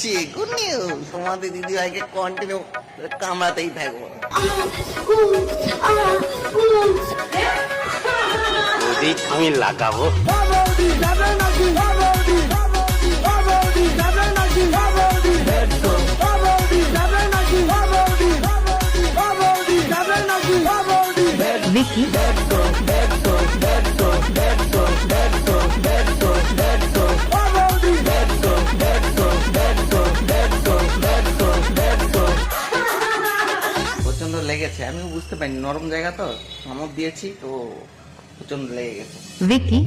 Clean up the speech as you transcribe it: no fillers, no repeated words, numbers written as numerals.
খুশি, good news. তোমাদের দিদি ভাইকে কন্টিনিউ কামড়াতেই থাকবো। আমি লাগাবো। Vicky. প্রচন্ড লেগেছে, আমিও বুঝতে পারিনি, নরম জায়গা তো কামড় দিয়েছি তো প্রচন্ড লেগে গেছে। Vicky.